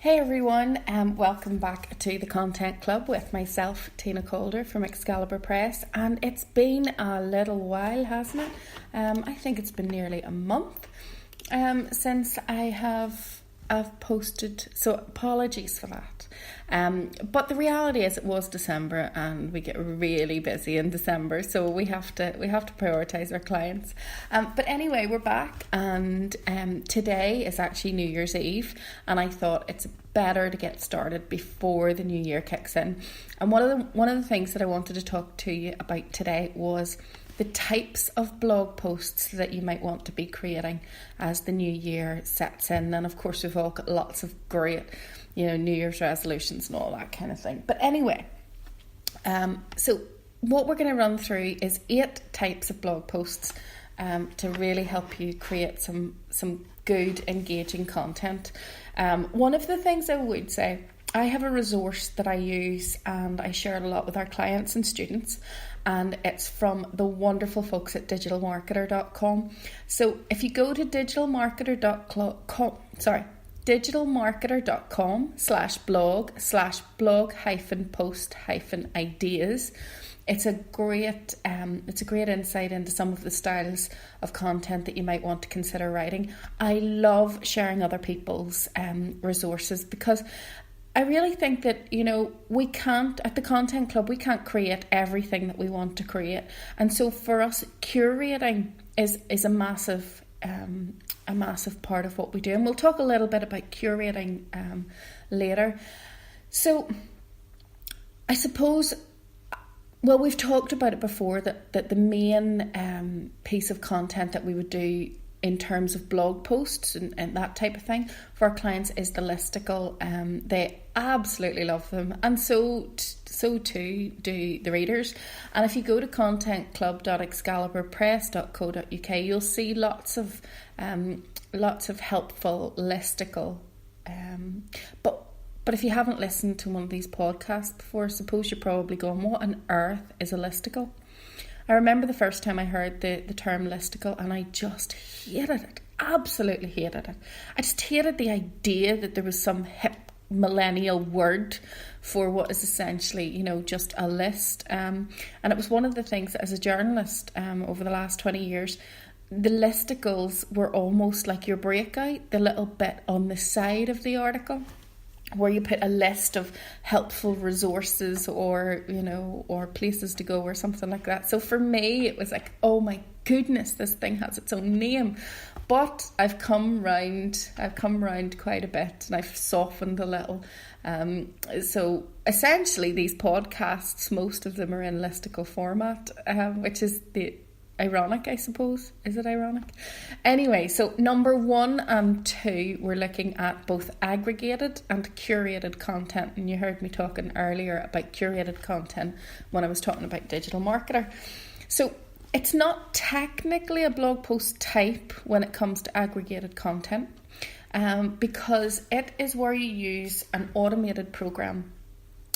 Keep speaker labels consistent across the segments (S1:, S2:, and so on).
S1: Hey everyone, welcome back to the Content Club with myself, Tina Calder from Excalibur Press, and it's been a little while, hasn't it? I think it's been nearly a month since I've posted, so apologies for that. But the reality is it was December and we get really busy in December, so we have to prioritise our clients. But anyway, we're back, and today is actually New Year's Eve, and I thought it's better to get started before the new year kicks in. And one of the things that I wanted to talk to you about today was the types of blog posts that you might want to be creating as the new year sets in. And of course, we've all got lots of great, New Year's resolutions and all that kind of thing. But anyway, so what we're going to run through is 8 types of blog posts to really help you create some good, engaging content. One of the things I would say, I have a resource that I use and I share it a lot with our clients and students, and it's from the wonderful folks at digitalmarketer.com. So if you go to digitalmarketer.com/blog/blog-post-ideas, it's a great insight into some of the styles of content that you might want to consider writing. I love sharing other people's resources because I really think that, we can't, at the Content Club, we can't create everything that we want to create. And so for us, curating is a massive part of what we do. And we'll talk a little bit about curating later. So I suppose, well, we've talked about it before, that the main piece of content that we would do in terms of blog posts and that type of thing for our clients is the listicle. They absolutely love them, and so too do the readers. And if you go to contentclub.excaliburpress.co.uk, you'll see lots of helpful listicle. But if you haven't listened to one of these podcasts before, I suppose you're probably going, what on earth is a listicle? I remember the first time I heard the term listicle, and I just hated it, absolutely hated it. I just hated the idea that there was some hip millennial word for what is essentially, just a list. And it was one of the things that, as a journalist over the last 20 years, the listicles were almost like your breakout, the little bit on the side of the article, where you put a list of helpful resources or places to go or something like that. So for me, it was like, oh my goodness, this thing has its own name. But I've come round quite a bit, and I've softened a little. So essentially, these podcasts, most of them are in listicle format, which is ironic, I suppose. Is it ironic? Anyway, so number 1 and 2, we're looking at both aggregated and curated content. And you heard me talking earlier about curated content when I was talking about Digital Marketer. So it's not technically a blog post type when it comes to aggregated content, because it is where you use an automated program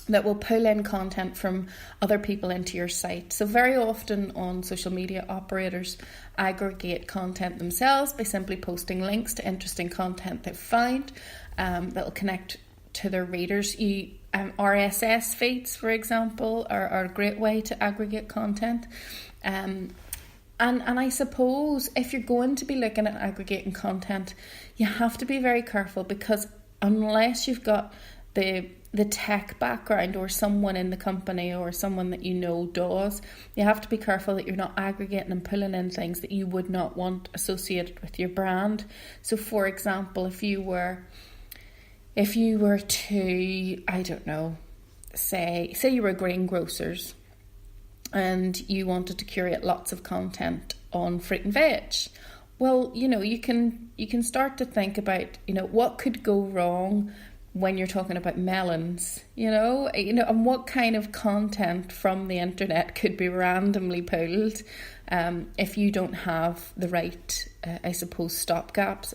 S1: that will pull in content from other people into your site. So very often on social media, operators aggregate content themselves by simply posting links to interesting content they've found that will connect to their readers. RSS feeds, for example, are a great way to aggregate content. And I suppose if you're going to be looking at aggregating content, you have to be very careful, because unless you've got the tech background, or someone in the company or someone that does, you have to be careful that you're not aggregating and pulling in things that you would not want associated with your brand. So for example, if you were to, I don't know, say you were greengrocers and you wanted to curate lots of content on fruit and veg, well, you can start to think about, what could go wrong when you're talking about melons, and what kind of content from the internet could be randomly pulled if you don't have the right, I suppose, stops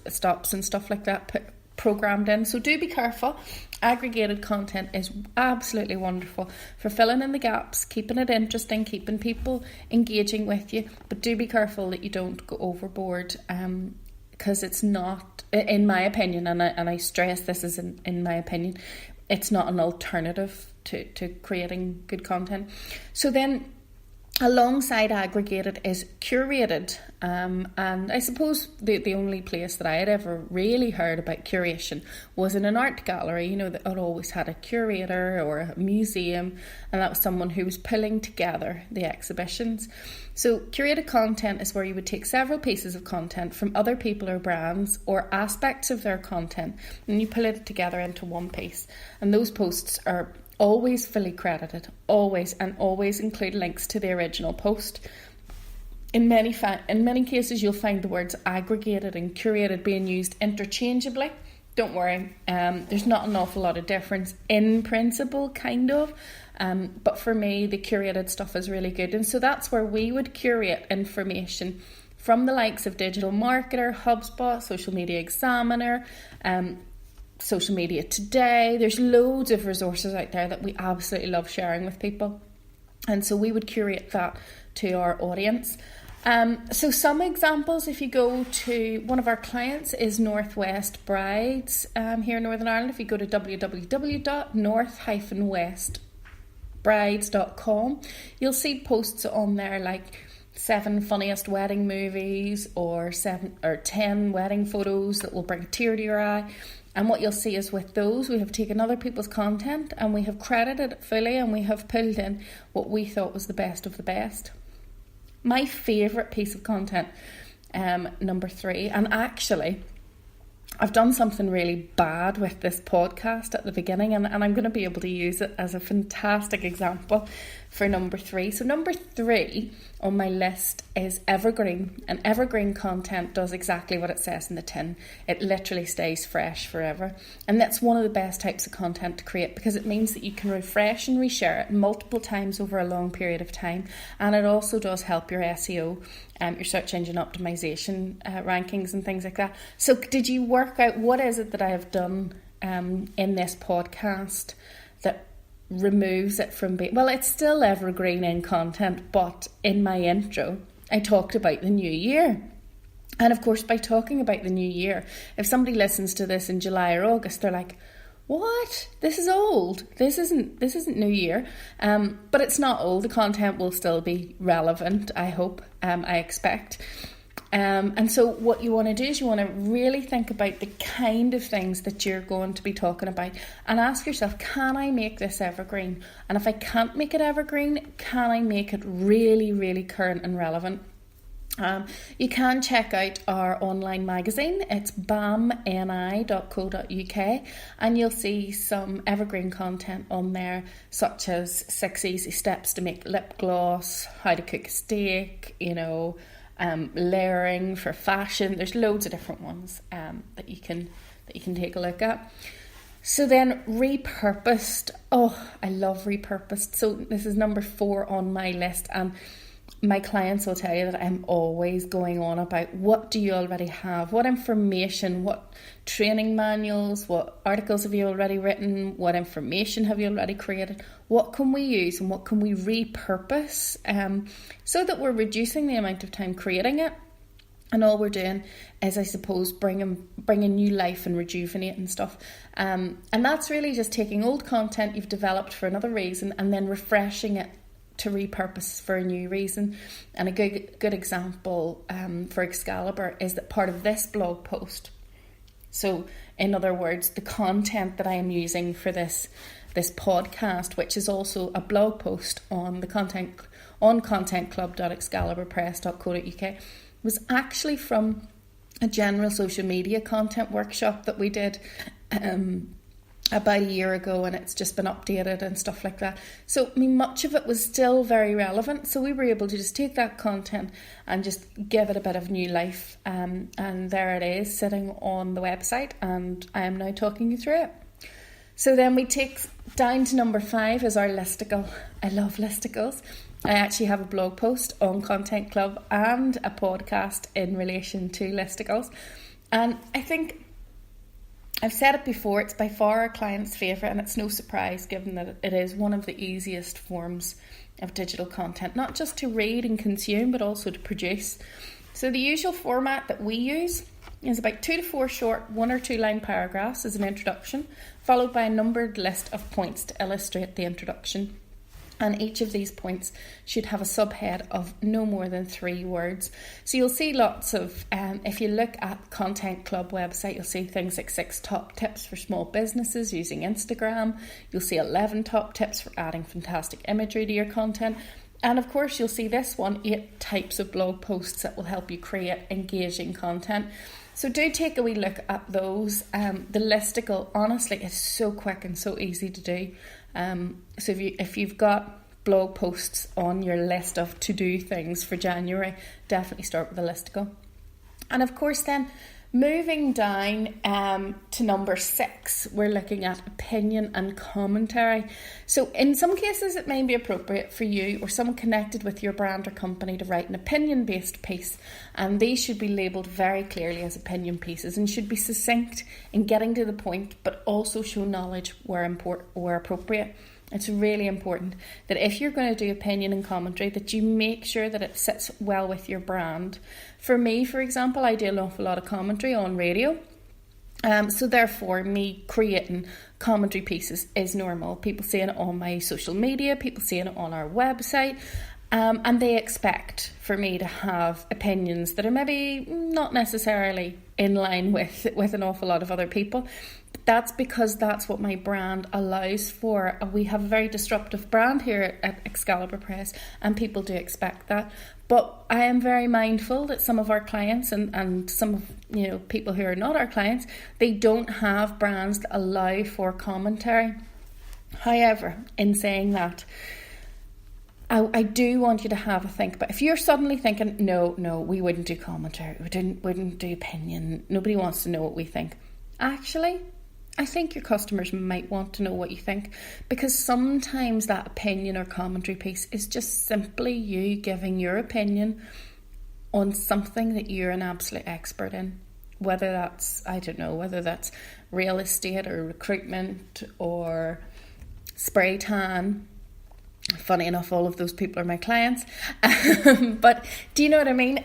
S1: and stuff like that programmed in. So do be careful. Aggregated content is absolutely wonderful for filling in the gaps, keeping it interesting, keeping people engaging with you, but do be careful that you don't go overboard because it's not, in my opinion, and I stress this is in my opinion, it's not an alternative to creating good content. So then alongside aggregated is curated, and I suppose the only place that I had ever really heard about curation was in an art gallery, you know, that had always had a curator or a museum, and that was someone who was pulling together the exhibitions. So curated content is where you would take several pieces of content from other people or brands or aspects of their content, and you pull it together into one piece, and those posts are always fully credited, always, and always include links to the original post. In many cases, you'll find the words aggregated and curated being used interchangeably. Don't worry, there's not an awful lot of difference in principle, kind of. But for me, the curated stuff is really good. And so that's where we would curate information from the likes of Digital Marketer, HubSpot, Social Media Examiner, Social Media Today. There's loads of resources out there that we absolutely love sharing with people, and so we would curate that to our audience. So some examples, if you go to one of our clients is Northwest Brides here in Northern Ireland. If you go to www.north-westbrides.com, you'll see posts on there like 7 funniest wedding movies or 10 wedding photos that will bring a tear to your eye. And what you'll see is with those, we have taken other people's content and we have credited it fully, and we have pulled in what we thought was the best of the best. My favourite piece of content, number 3, and actually I've done something really bad with this podcast at the beginning, and I'm going to be able to use it as a fantastic example for number 3. So number 3 on my list is evergreen, and evergreen content does exactly what it says in the tin. It literally stays fresh forever, and that's one of the best types of content to create, because it means that you can refresh and reshare it multiple times over a long period of time, and it also does help your SEO, your search engine optimization rankings and things like that. So did you work out what is it that I have done in this podcast that removes it from being, well, it's still evergreen in content, but in my intro I talked about the new year. And of course, by talking about the new year, if somebody listens to this in July or August, they're like, what? This is old. This isn't New Year. But it's not old. The content will still be relevant, I hope, I expect. And so what you want to do is you want to really think about the kind of things that you're going to be talking about, and ask yourself, can I make this evergreen? And if I can't make it evergreen, can I make it really, really current and relevant? You can check out our online magazine. It's bamni.co.uk, and you'll see some evergreen content on there, such as 6 easy steps to make lip gloss, how to cook a steak, layering for fashion. There's loads of different ones that you can take a look at. So then repurposed. Oh, I love repurposed. So this is number 4 on my list, and my clients will tell you that I'm always going on about, what do you already have? What information, what training manuals, what articles have you already written? What information have you already created? What can we use and what can we repurpose so that we're reducing the amount of time creating it? And all we're doing is, I suppose, bringing new life and rejuvenating stuff. And that's really just taking old content you've developed for another reason and then refreshing it to repurpose for a new reason. And a good example for Excalibur is that part of this blog post, so in other words, the content that I am using for this podcast, which is also a blog post on the contentclub.excaliburpress.co.uk, was actually from a general social media content workshop that we did about a year ago, and it's just been updated and stuff like that. So much of it was still very relevant, so we were able to just take that content and just give it a bit of new life, and there it is sitting on the website, and I am now talking you through it. So then we take down to number 5 is our listicle. I love listicles. I actually have a blog post on Content Club and a podcast in relation to listicles, and I think I've said it before, it's by far our client's favourite, and it's no surprise given that it is one of the easiest forms of digital content, not just to read and consume, but also to produce. So the usual format that we use is about 2 to 4 short 1 or 2 line paragraphs as an introduction, followed by a numbered list of points to illustrate the introduction. And each of these points should have a subhead of no more than 3 words. So you'll see lots of, if you look at Content Club website, you'll see things like 6 top tips for small businesses using Instagram. You'll see 11 top tips for adding fantastic imagery to your content. And of course, you'll see this one, 8 types of blog posts that will help you create engaging content. So do take a wee look at those. The listicle, honestly, is so quick and so easy to do. So if you've got blog posts on your list of to-do things for January, definitely start with the listicle. And of course then, moving down to number 6, we're looking at opinion and commentary. So in some cases it may be appropriate for you or someone connected with your brand or company to write an opinion-based piece, and these should be labelled very clearly as opinion pieces and should be succinct in getting to the point, but also show knowledge where appropriate. It's really important that if you're going to do opinion and commentary, that you make sure that it sits well with your brand. For me, for example, I do an awful lot of commentary on radio. So therefore, me creating commentary pieces is normal. People see it on my social media, people see it on our website, and they expect for me to have opinions that are maybe not necessarily in line with an awful lot of other people. That's because that's what my brand allows for. We have a very disruptive brand here at Excalibur Press, and people do expect that. But I am very mindful that some of our clients and some of people who are not our clients, they don't have brands that allow for commentary. However, in saying that, I do want you to have a think. But if you're suddenly thinking, no, we wouldn't do commentary, we wouldn't do opinion, nobody wants to know what we think. Actually, I think your customers might want to know what you think, because sometimes that opinion or commentary piece is just simply you giving your opinion on something that you're an absolute expert in. Whether that's, whether that's real estate or recruitment or spray tan. Funny enough, all of those people are my clients. But do you know what I mean?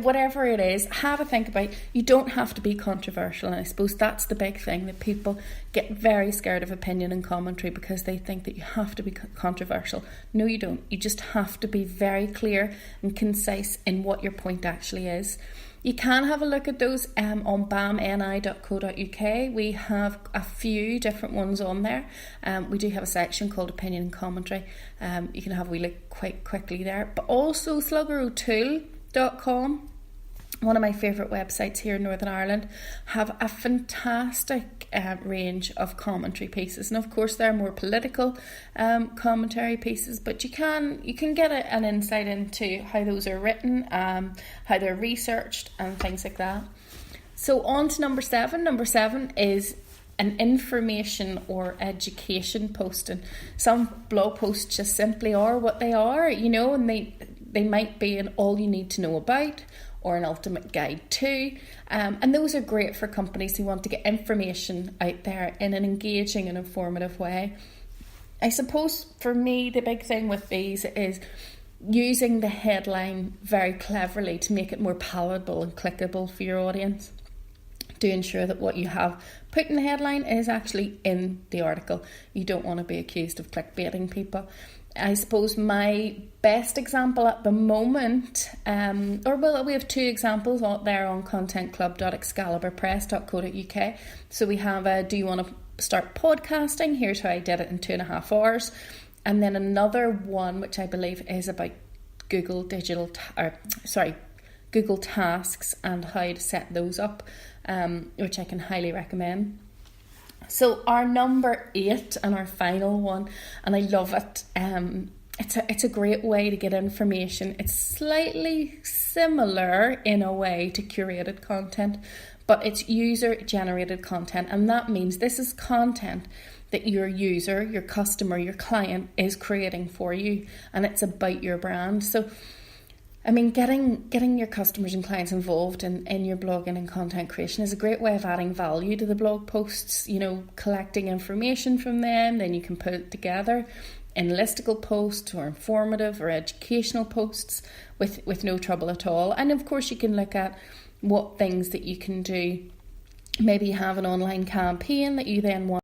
S1: Whatever it is, have a think about. You don't have to be controversial. And I suppose that's the big thing, that people get very scared of opinion and commentary because they think that you have to be controversial. No, you don't. You just have to be very clear and concise in what your point actually is. You can have a look at those on bamni.co.uk. We have a few different ones on there. We do have a section called Opinion and Commentary. You can have a wee look quite quickly there. But also sluggerotool.com, one of my favourite websites here in Northern Ireland, have a fantastic range of commentary pieces. And of course they're more political commentary pieces, but you can get an insight into how those are written, how they're researched and things like that. So on to number 7. Number 7 is an information or education post. And some blog posts just simply are what they are, and they might be an all you need to know about, or an ultimate guide to. And those are great for companies who want to get information out there in an engaging and informative way. I suppose for me, the big thing with these is using the headline very cleverly to make it more palatable and clickable for your audience. Do ensure that what you have put in the headline is actually in the article. You don't want to be accused of clickbaiting people. I suppose my best example at the moment, we have 2 examples out there on contentclub.excaliburpress.co.uk. So we have do you want to start podcasting? Here's how I did it in 2.5 hours. And then another one, which I believe is about Google Tasks and how to set those up, which I can highly recommend. So our number 8 and our final one, and I love it, it's a great way to get information. It's slightly similar in a way to curated content, but it's user-generated content, and that means this is content that your user, your customer, your client is creating for you, and it's about your brand. So getting your customers and clients involved in your blogging and content creation is a great way of adding value to the blog posts, collecting information from them. Then you can put it together in listicle posts or informative or educational posts with no trouble at all. And of course you can look at what things that you can do. Maybe you have an online campaign that you then want